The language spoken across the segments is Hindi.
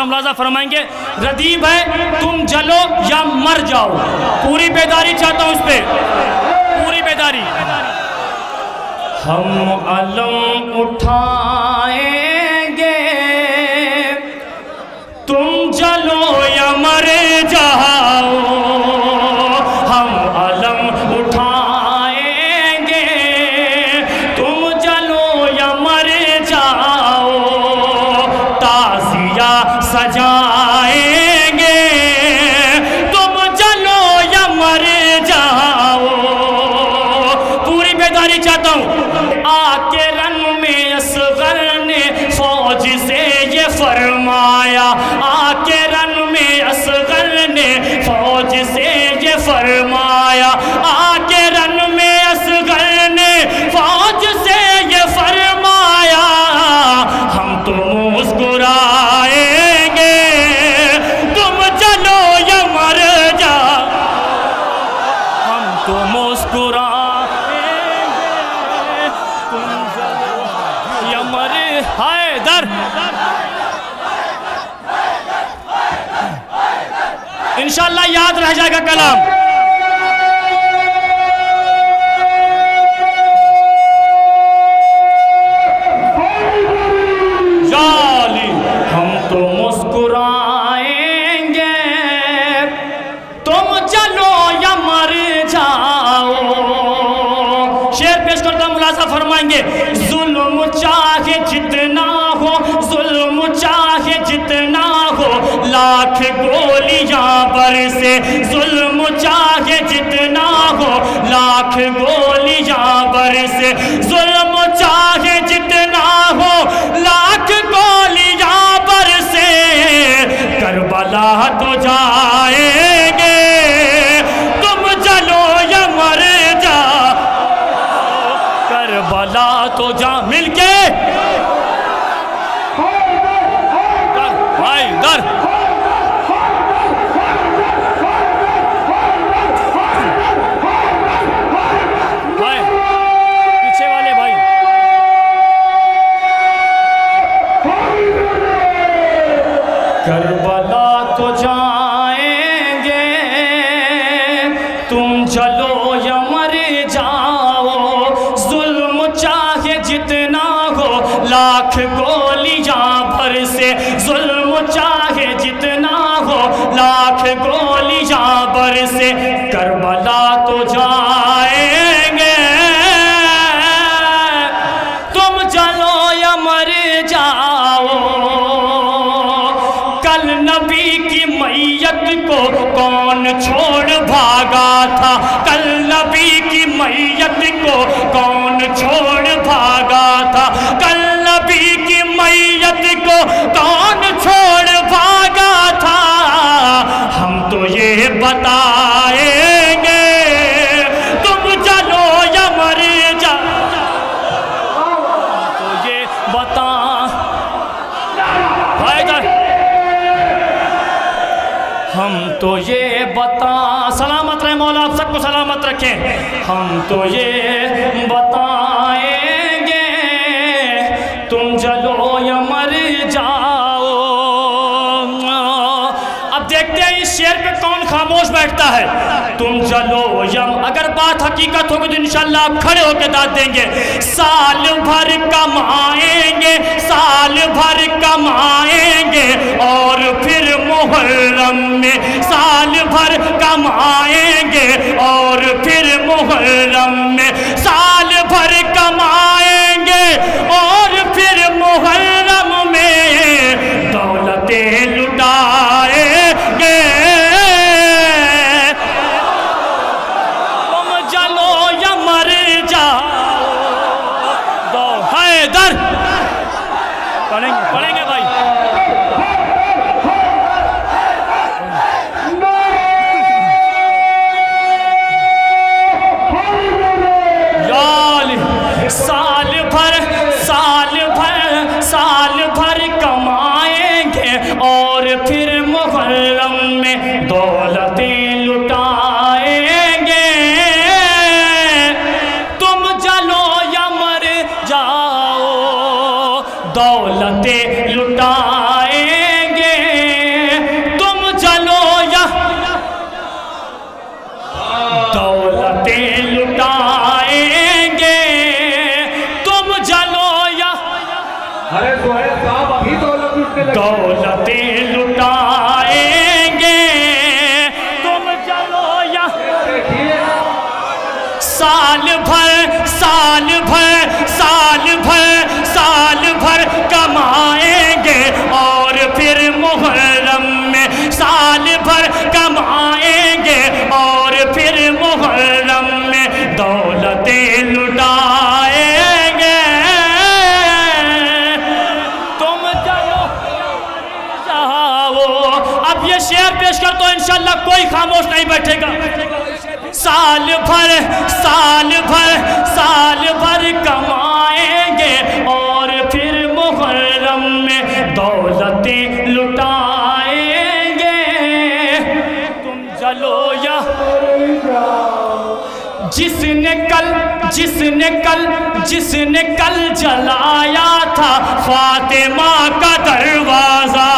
मुलाजा फरमाएंगे रदीब है तुम जलो या मर जाओ। पूरी बेदारी चाहता हूं, उस पे पूरी बेदारी। हम अलम उठाएंगे तुम जलो या मर जाओ। हम अलम उठाएंगे तुम जलो या मर जाओ। ताज़िया सजाएंगे तुम जलो या मर जाओ। पूरी बेदारी चाहता हूं। आके रंग में असगर ने फौज से ये फरमाया। आके रंग में असगर ने फौज से ये फरमाया। आके रंग में असगर ने फौज से ये फरमाया। हम तो मुस्कुराएंगे तुम चलो या मर जाओ। हम तो मुस्कुराएंगे तुम चलो या मर। हाय दर इंशाअल्लाह याद रह जाएगा कलाम। हम तो मुस्कुराएंगे तुम चलो या मर जाओ। शेर पेश करता मुलाजा फरमाएंगे जुल्म चाहे जितना हो, जुल्म चाहे जितना हो, लाख गोलियां बरसे। जुल्म चाहे जितना हो, लाख गोलियां बरसे। जुल्म चाहे जितना हो, लाख गोलियां बरसे। करबला तो जाएंगे तुम चलो या मर जाओ। करबला तो जा मिलके भाई दर भाई पीछे वाले भाई करबला तो जाएंगे तुम चलो या मर जाओ। जुल्म चाहे जितना हो, लाख गोलियां भर से। जुल्म चाहे जितना हो, लाख गोलियां भर से। करबला तो जाएंगे तुम चलो या मर जाओ। कल नबी की मैयत को कौन छोड़ भागा था। कल नबी की मैयत को कौन छोड़ भागा था। कल नबी की मैयत को कौन छोड़ भागा था। हम तो ये बताएंगे तुम चलो या मर जाओ। तो ये बता हम तो ये बता। सलामत रहे मौला, आप सबको सलामत रखें। हम तो ये बताएंगे तुम चलो या मर जाओ। अब देखते हैं इस शेर पे कौन खामोश बैठता है। तुम चलो यम, अगर बात हकीकत होगी तो इंशाअल्लाह आप खड़े होकर दाद देंगे। साल भर कमाएंगे, साल भर कमाएंगे और फिर मुहर्रम में। साल भर कमाएंगे और फिर मुहर्रम में। साल भर कमाएंगे और फिर मुहर्रम में दौलतें लुटाएंगे। तुम चलो या मर जाओ। दो हैदर पढ़ेंगे पढ़ेंगे भाई। साल भर कमाएंगे और फिर मुहर्रम में दौलतें लुटाएंगे। तुम चलो या मर जाओ। दौलतें लुटाएंगे दौलतें लुटाएंगे, तुम चलो या साल भर साल भर साल भर साल भर कमाएंगे और फिर मुहर्रम में साल भर कमाएंगे और फिर मुहर्रम में दौलतें लुटाएंगे, तुम चलो जाओ। अब ये शेर पेश कर तो इंशाल्लाह कोई खामोश नहीं बैठेगा। साल भर साल भर साल भर कमाएंगे और फिर मुहर्रम में दौलतें लुटाएंगे, तुम जलो या जिसने कल जलाया था फातिमा का दरवाजा,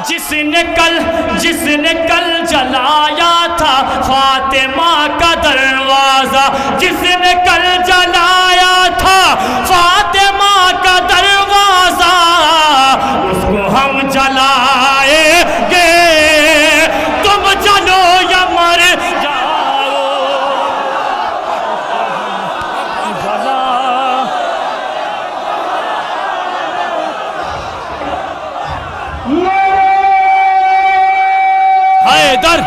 जिसने कल जलाया था फातिमा का दरवाजा, जिसने कल जलाया था फातिमा का दरवाजा, उसको हम जलाएंगे, तुम चलो या मर जाओ। हैदर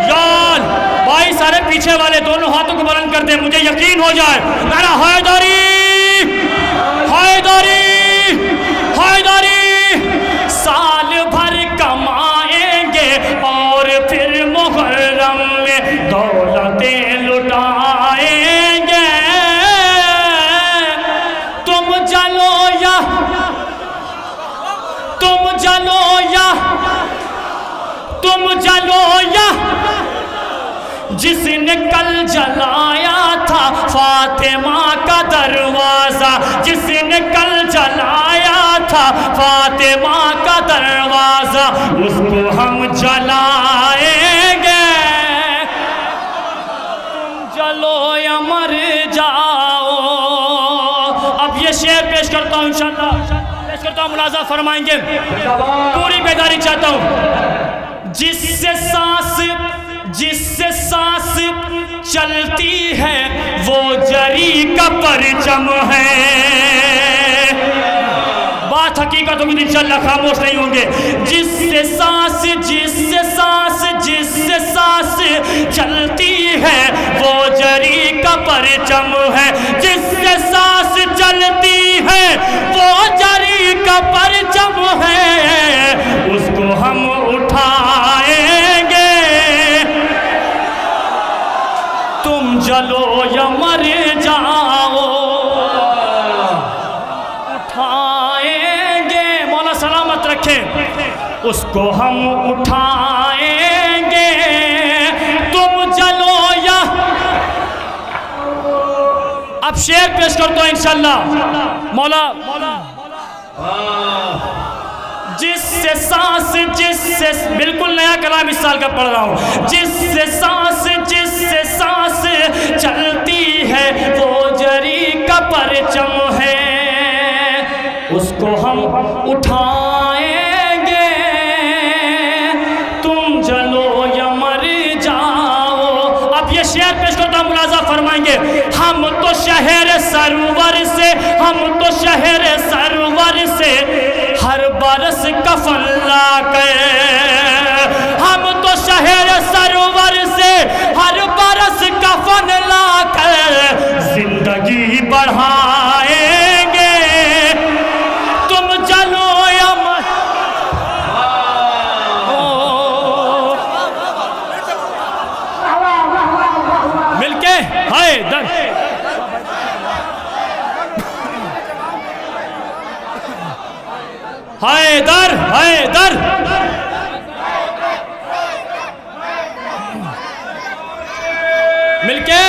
यार भाई सारे पीछे वाले दोनों हाथों को बुलंद कर दे, मुझे यकीन हो जाए। नारा हैदरी हैदरी हैदरी। साल भर कमाएंगे और फिर मुहर्रम में दौलतें लुटाएंगे, तुम जलो या तुम जलो या तुम जलो या जिसने कल जलाया था फातिमा का दरवाजा, जिसने कल जलाया था फातिमा का दरवाजा, उसको हम जलाएंगे, तुम जलो या मर जाओ। अब ये शेर पेश करता हूँ इंशाअल्लाह, पेश करता हूँ, मुलाजा फरमाएंगे, पूरी बेदारी चाहता हूँ। जिससे सांस चलती है वो जरी का परचम है, बात हकीकत होगी इंशाअल्लाह, खामोश नहीं होंगे। जिससे सांस चलती है वो जरी का परचम है, जिससे सांस चलती है वो जरी का परचम है, उसको हम उठाएंगे, तुम जलो या मर जाओ, उठाएंगे, मौला सलामत रखे, उसको हम उठाएंगे, तुम जलो या। अब शेर पेश कर दो इंशाअल्लाह, मौला जिससे बिल्कुल नया कलाम इस साल का पढ़ रहा हूँ। जिससे सांस चलती है वो जरी का परचम है, उसको हम उठाएंगे, तुम जलो या मर जाओ। अब ये शेर पेश करता हूँ, मुलाजा फरमाएंगे। हम तो शहर सरवर से हर बरस कफन लाकर, हम तो शहर सरवर से हर बरस कफन लाकर जिंदगी बढ़ाएंगे, तुम चलो या मर। मिलके हैदर हैदर हैदर मिलके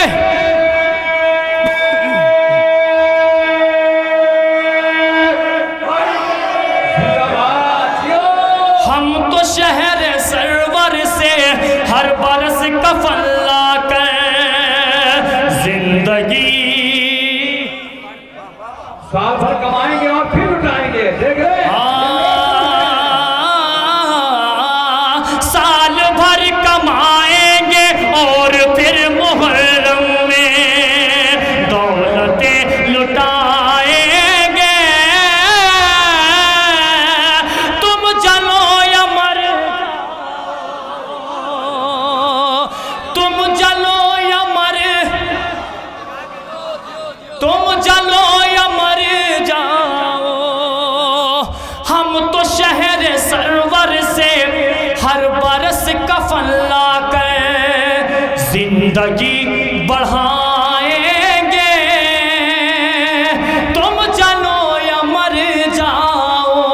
हम तो शहर सरवर से हर बरस कफन ला जिंदगी बढ़ाएंगे, तुम चलो या मर जाओ।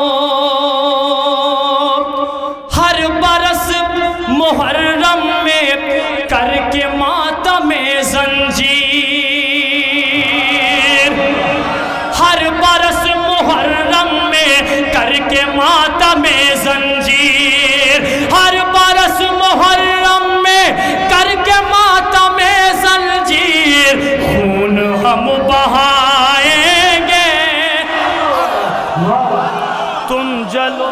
हर बरस मुहर्रम में करके मातम जंजीर, हर बरस मुहर्रम में करके मातम जंजीर, हर बरस मुहर्रम में करके मातम जंजीर, खून हम बहाएंगे, तुम जलो।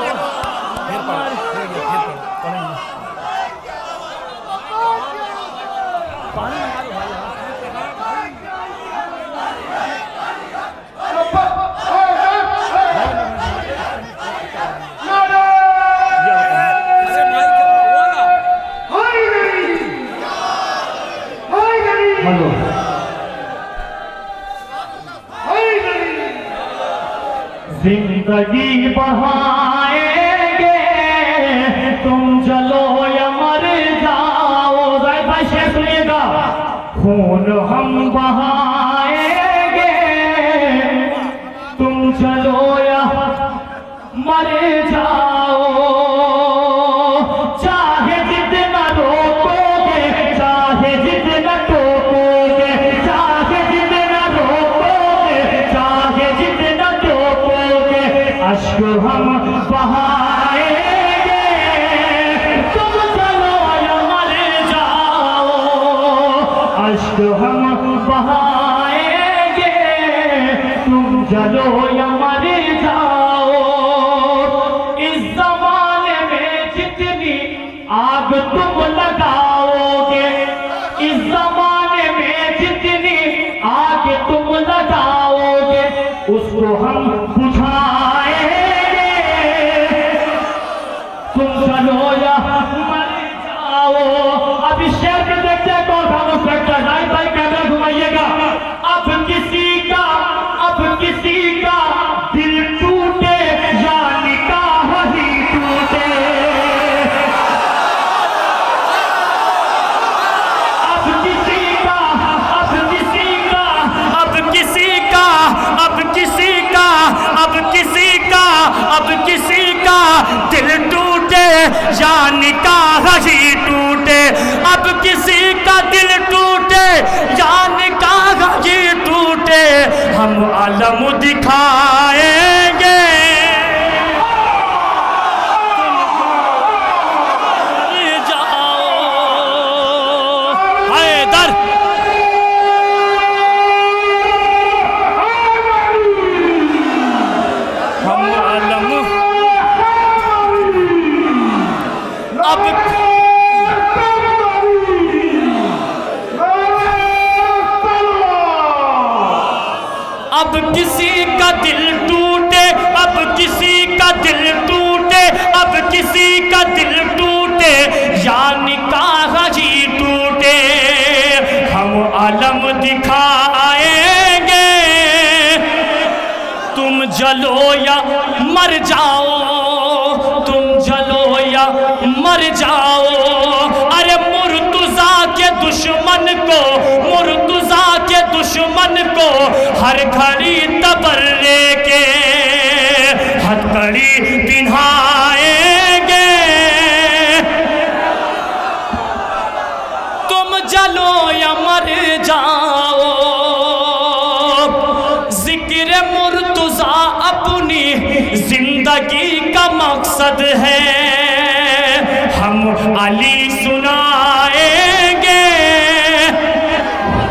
जिंदगी बढ़ाएंगे, तुम चलो या मर जाओ। भाई शेर सुनिएगा, खून हम बहाएंगे, तुम चलो या मर जाओ। चाहे जितना रोकोगे, चाहे जितना टोकोगे, चाहे जितना रोकोगे, चाहे जितना टोकोगे, अश्क हम बहाएंगे, तुम चलो या मर जाओ। अश्क हम बहाएंगे, तुम चलो या मर जाओ। इस जमाने में जितनी आग तुम लगाओगे, इस जमाने में जितनी आग तुम लगाओगे, उसको हम बुझाएंगे, तुम चलो या मर जाओ। अब इस शेर में देखते हैं कौन सा मुस्पेक्टर। भाई कैमरा घुमाइएगा। अब किसी का दिल टूटे या निकाह ही टूटे, अब किसी का दिल टूटे या निकाह ही टूटे, अब किसी का दिल टूटे या निकाह ही टूटे, हम अलम दिखाएंगे, जाओ हैदर। हम अलम अब किसी का दिल टूटे, अब किसी का दिल टूटे, अब किसी का दिल टूटे या निकाह ही टूटे, हम अलम दिखाएंगे, तुम जलो या मर जाओ, तुम जलो या मर जाओ। अरे मुर्तुजा के दुश्मन को, मुर्तुजा के दुश्मन को हर घड़ी तबर्रे के हथकड़ी पिन्हाएंगे, तुम जलो या मर जाओ। जिक्र मुर्तुजा अपनी जिंदगी का मकसद है, हम अली सुनाएंगे,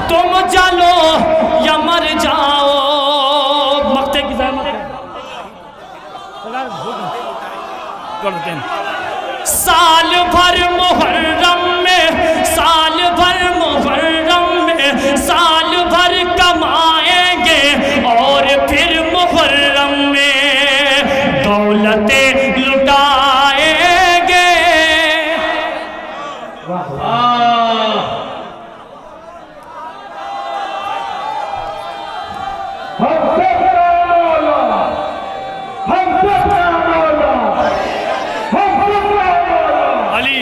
तुम चलो या मर जाओ। मक्ते की ज़हमत है। साल भर मुहर्रम में, साल भर मुहर्रम में, साल भर कमाएंगे और फिर मुहर्रम में दौलतें लुटाएंगे। अली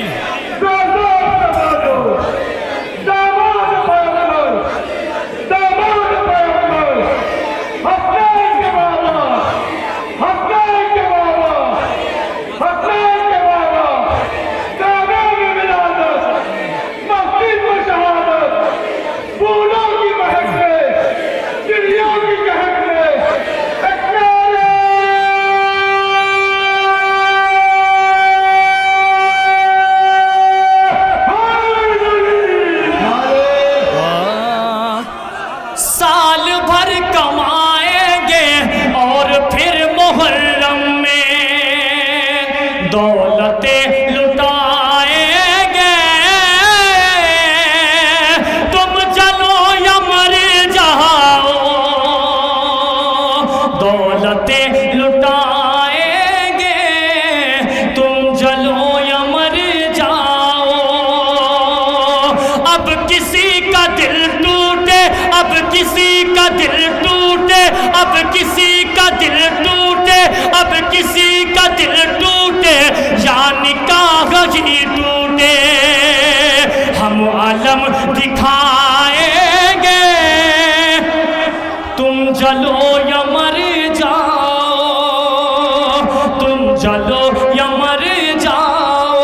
अब किसी का दिल टूटे, अब किसी का दिल टूटे, अब किसी का दिल टूटे, या निकाह ही टूटे, हम आलम दिखाएंगे। तुम जलो या मर जाओ, तुम जलो या मर जाओ,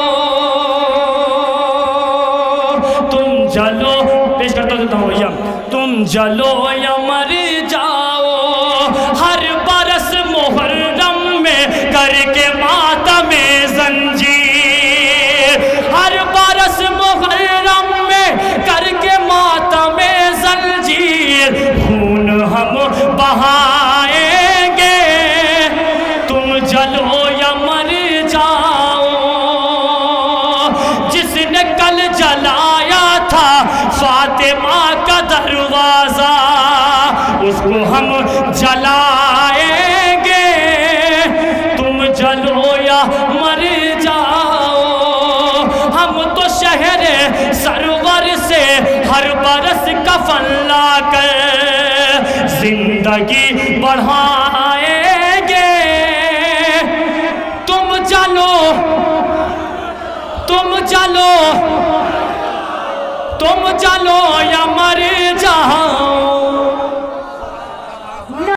तुम जलो, पेश करता हूँ भैया, तुम जलो या मर जाओ, हर बरस मुहर्रम में करके मातमे जंजीर, हर बरस मुहर्रम में करके मातमे जंजीर, खून हम बहाएंगे। तुम जलो या मर जाओ, जिसने कल जलाया था फातिमा का दरवाजा, उसको हम जलाएंगे। तुम जलो या मर जाओ, हम तो शहर सरवर से हर बरस कफन लाकर जिंदगी बढ़ाएंगे। तुम चलो, तुम चलो, तुम चलो या मर जाओ।